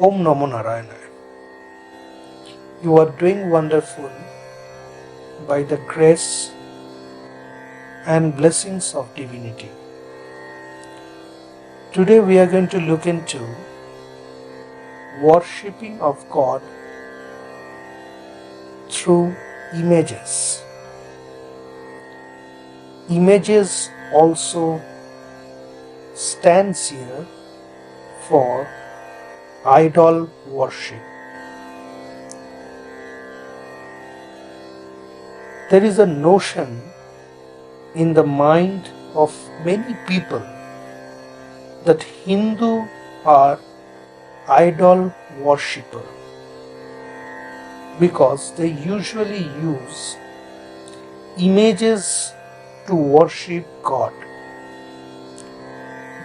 Om Namha Naranaya. You are doing wonderful by the grace and blessings of divinity. Today we are going to look into worshipping of God through images. Images also stands here for idol worship. There is a notion in the mind of many people that Hindu are idol worshipper because they usually use images to worship God.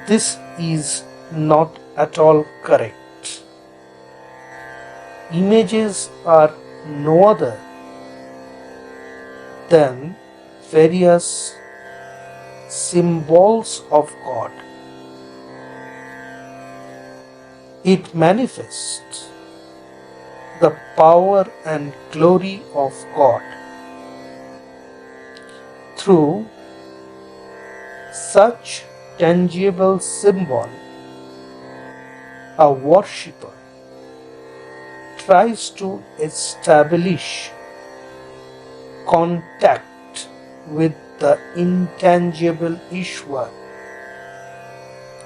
This is not at all correct. Images are no other than various symbols of God. It manifests the power and glory of God. Through such tangible symbol, a worshipper tries to establish contact with the intangible Ishwar,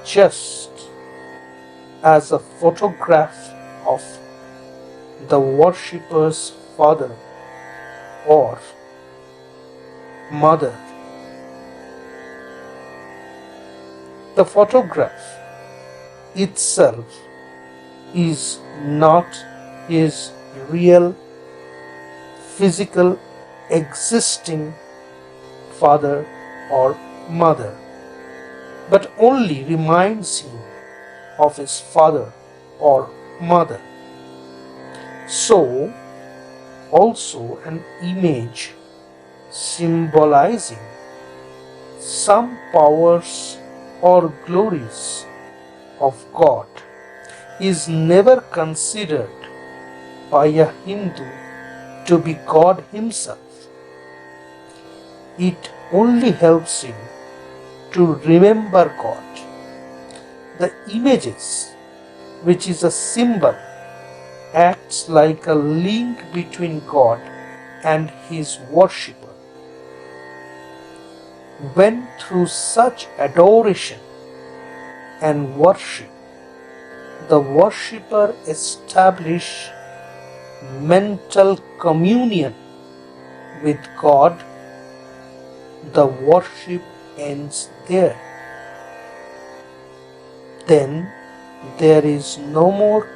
just as a photograph of the worshipper's father or mother. The photograph itself is not his real physical existing father or mother, but only reminds him of his father or mother. So, also an image symbolizing some powers or glories of God is never considered by a Hindu to be God himself. It only helps him to remember God. The images, which is a symbol, acts like a link between God and his worshipper. When through such adoration and worship, the worshipper establishes mental communion with God, the worship ends there. Then there is no more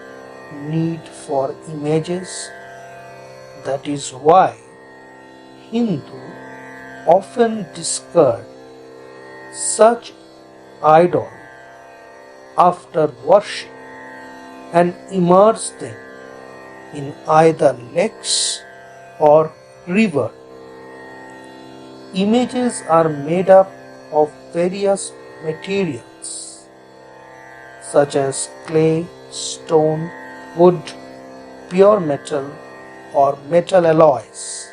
need for images. That is why Hindu often discard such idol after worship and immerse them in either lakes or river. Images are made up of various materials such as clay, stone, wood, pure metal or metal alloys.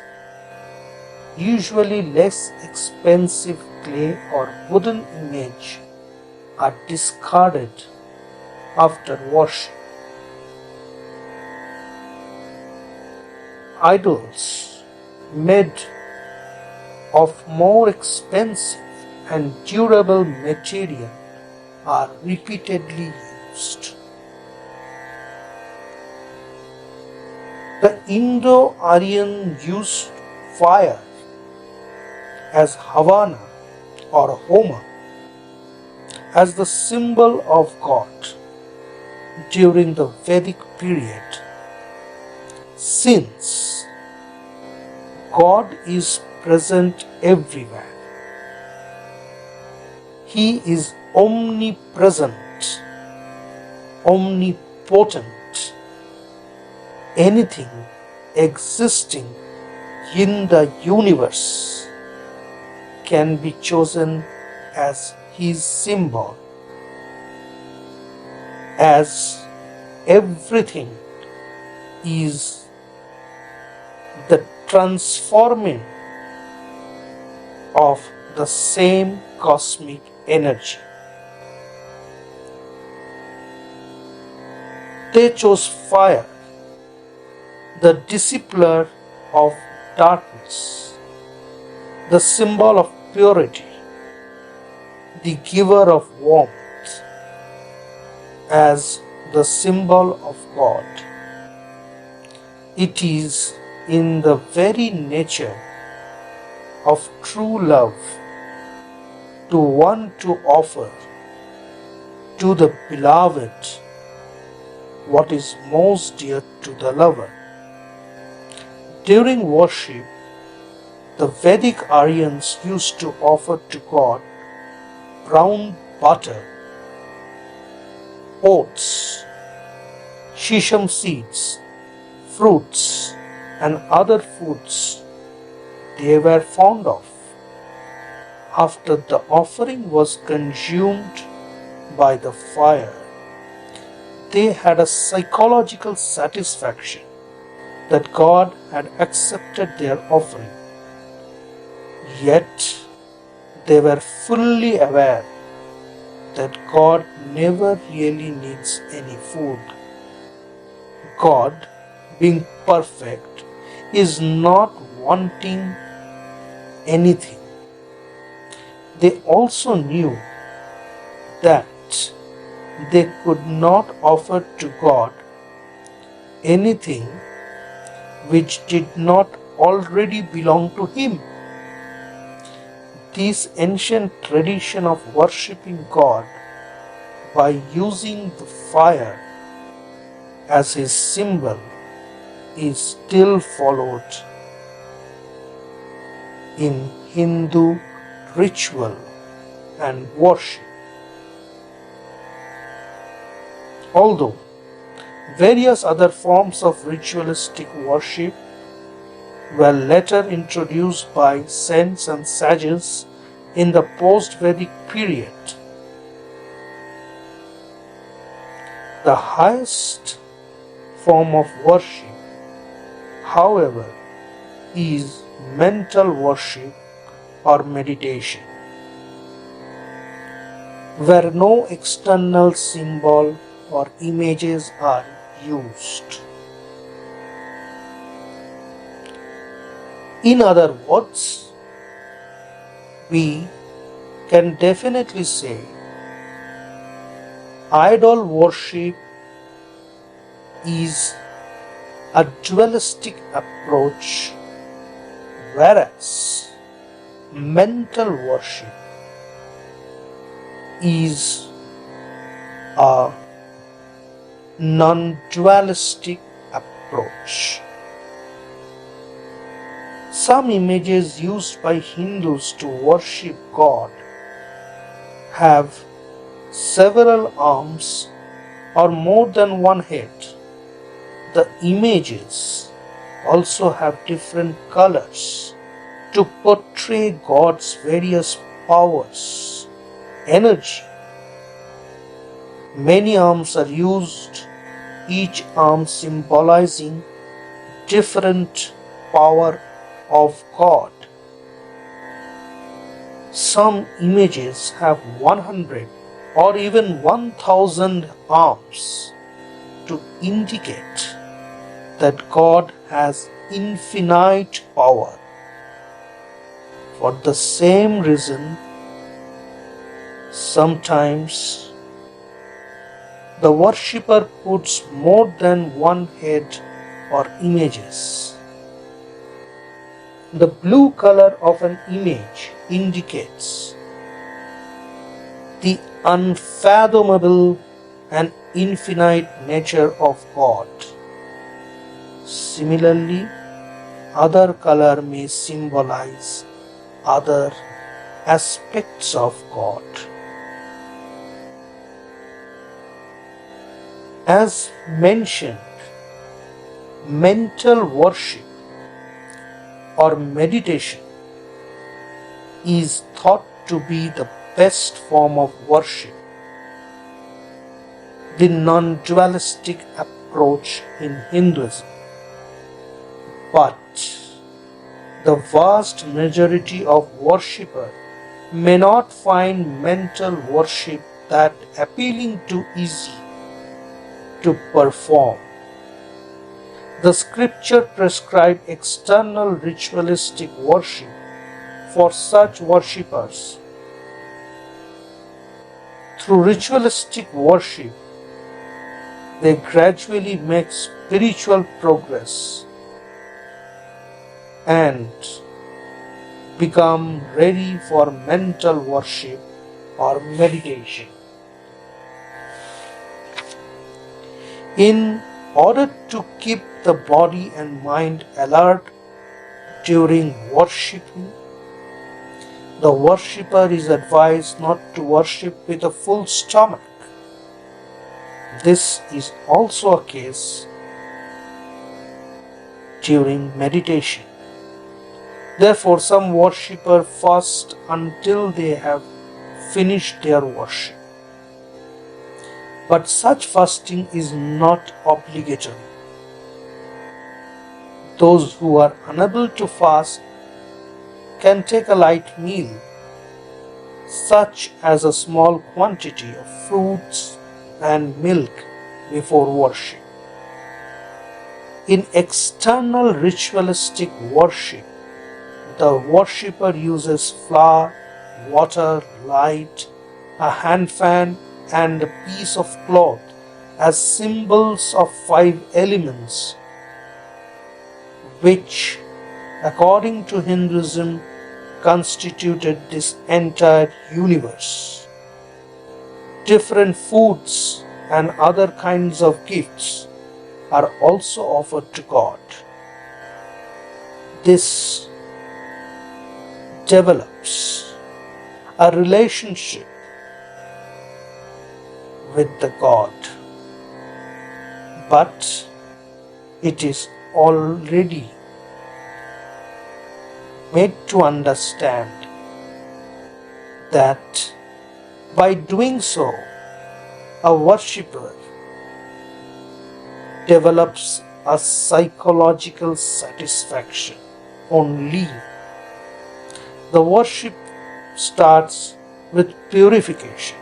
Usually less expensive clay or wooden image are discarded after worship. Idols made of more expensive and durable material are repeatedly used. The Indo-Aryan used fire as Havana or Homa as the symbol of God during the Vedic period. Since God is present everywhere, He is omnipresent, omnipotent. Anything existing in the universe can be chosen as His symbol. As everything is the transforming of the same cosmic energy. They chose fire, the dissipeller of darkness, the symbol of purity, the giver of warmth, as the symbol of God. It is in the very nature of true love to want to offer to the beloved what is most dear to the lover. During worship, the Vedic Aryans used to offer to God brown butter, oats, sesame seeds, fruits, and other foods they were fond of. After the offering was consumed by the fire, they had a psychological satisfaction that God had accepted their offering. Yet they were fully aware that God never really needs any food. God, being perfect, is not wanting anything. They also knew that they could not offer to God anything which did not already belong to Him. This ancient tradition of worshipping God by using the fire as His symbol is still followed in Hindu ritual and worship. Although various other forms of ritualistic worship were later introduced by saints and sages in the post-Vedic period, the highest form of worship, however, is mental worship or meditation, where no external symbol or images are used. In other words, we can definitely say idol worship is a dualistic approach, whereas mental worship is a non-dualistic approach. Some images used by Hindus to worship God have several arms or more than one head. The images also have different colors to portray God's various powers, energy. Many arms are used, each arm symbolizing different power of God. Some images have 100 or even 1000 arms to indicate that God has infinite power. For the same reason, sometimes the worshipper puts more than one head or images. The blue color of an image indicates the unfathomable and infinite nature of God. Similarly, other color may symbolize other aspects of God. As mentioned, mental worship or meditation is thought to be the best form of worship the non-dualistic approach in Hinduism. But the vast majority of worshippers may not find mental worship that appealing to easy to perform. The scripture prescribes external ritualistic worship for such worshippers. Through ritualistic worship, they gradually make spiritual progress and become ready for mental worship or meditation. In order to keep the body and mind alert during worshipping, the worshipper is advised not to worship with a full stomach. This is also a case during meditation. Therefore, some worshippers fast until they have finished their worship. But such fasting is not obligatory. Those who are unable to fast can take a light meal, such as a small quantity of fruits and milk before worship. In external ritualistic worship, the worshipper uses flour, water, light, a hand fan, and a piece of cloth as symbols of 5 elements, which, according to Hinduism, constituted this entire universe. Different foods and other kinds of gifts are also offered to God. This develops a relationship with the God, but it is already made to understand that by doing so, a worshipper develops a psychological satisfaction only. The worship starts with purification.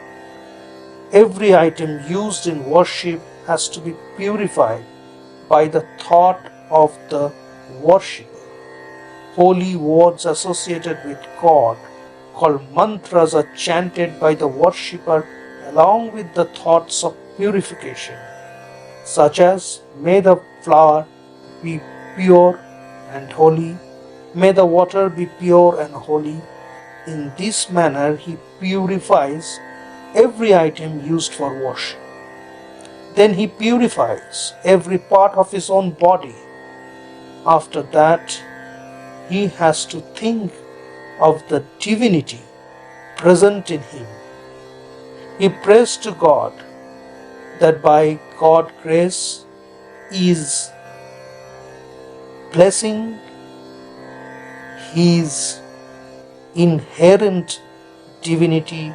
Every item used in worship has to be purified by the thought of the worshipper. Holy words associated with God, called mantras, are chanted by the worshipper along with the thoughts of purification, such as, may the flour be pure and holy, may the water be pure and holy. In this manner, he purifies every item used for worship. Then he purifies every part of his own body. After that, he has to think of the divinity present in him. He prays to God that by God's grace is blessing his inherent divinity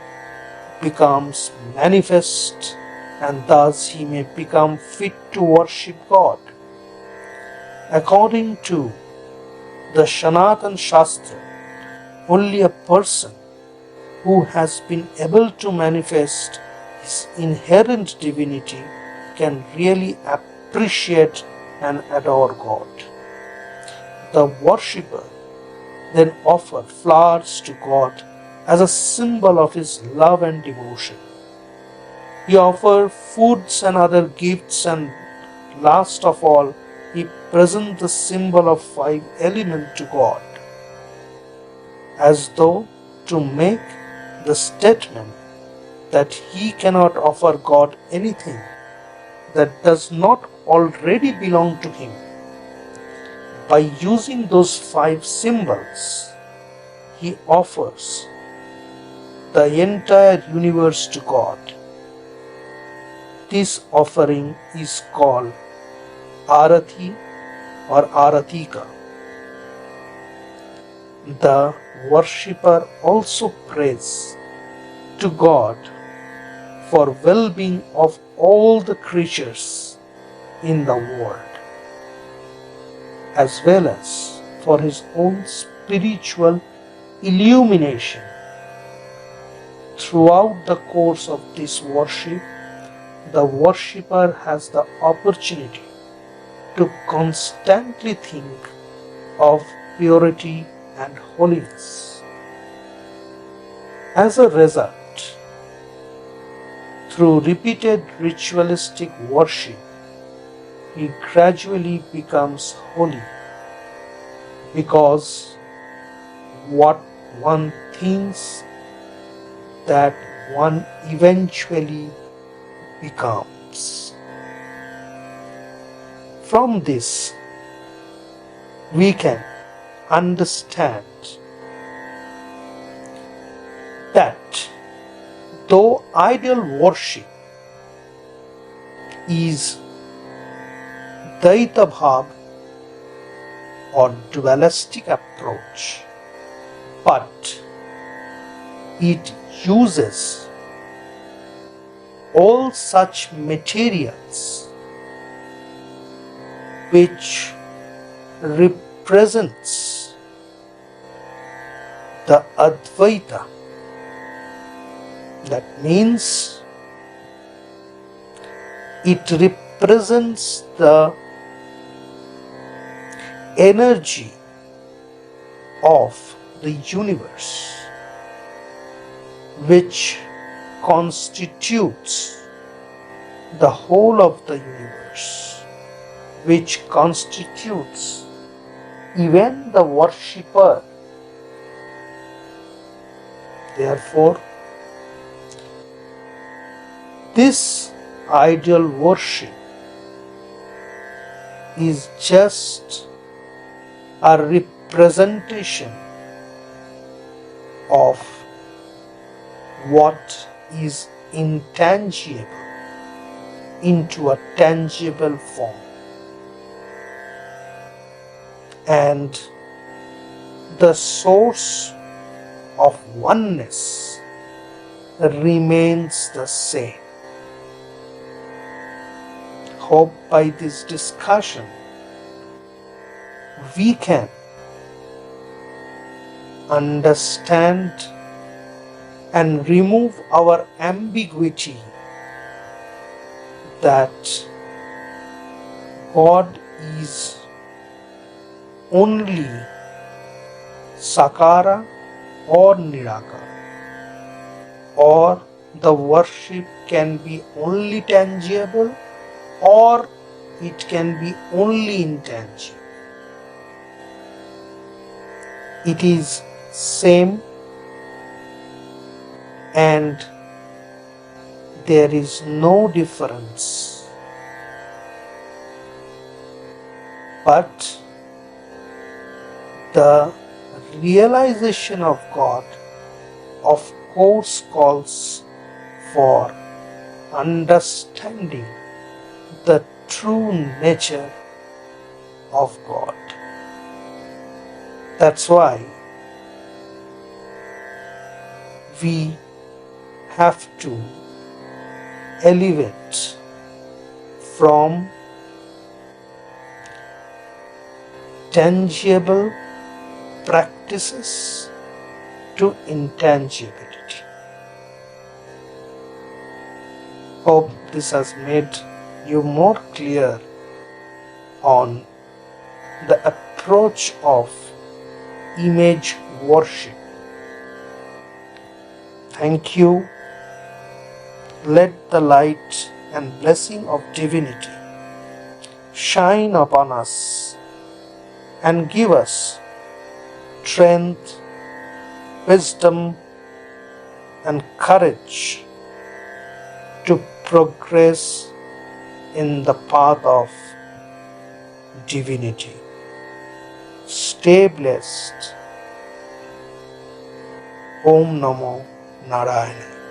becomes manifest, and thus he may become fit to worship God. According to the Sanatan Shastra, only a person who has been able to manifest his inherent divinity can really appreciate and adore God. The worshipper then offers flowers to God as a symbol of his love and devotion. He offers foods and other gifts, and last of all, he presents the symbol of 5 elements to God, as though to make the statement that he cannot offer God anything that does not already belong to him. By using those 5 symbols, he offers the entire universe to God. This offering is called arati or aratika. The worshipper also prays to God for well-being of all the creatures in the world, as well as for his own spiritual illumination. Throughout the course of this worship, the worshipper has the opportunity to constantly think of purity and holiness. As a result, through repeated ritualistic worship, he gradually becomes holy, because what one thinks, that one eventually becomes. From this, we can understand that though ideal worship is Dvaita Bhav or dualistic approach, but it uses all such materials which represents the Advaita. That means it represents the energy of the universe, which constitutes the whole of the universe, which constitutes even the worshipper. Therefore, this ideal worship is just a representation of what is intangible into a tangible form, and the source of oneness remains the same. Hope by this discussion we can understand and remove our ambiguity that God is only Sakara or Nirakara, or the worship can be only tangible or it can be only intangible. It is same, and there is no difference. But the realization of God, of course, calls for understanding the true nature of God. That's why we have to elevate from tangible practices to intangibility. Hope this has made you more clear on the approach of image worship. Thank you. Let the light and blessing of divinity shine upon us and give us strength, wisdom, and courage to progress in the path of divinity. Stay blessed. Om Namo Narayana.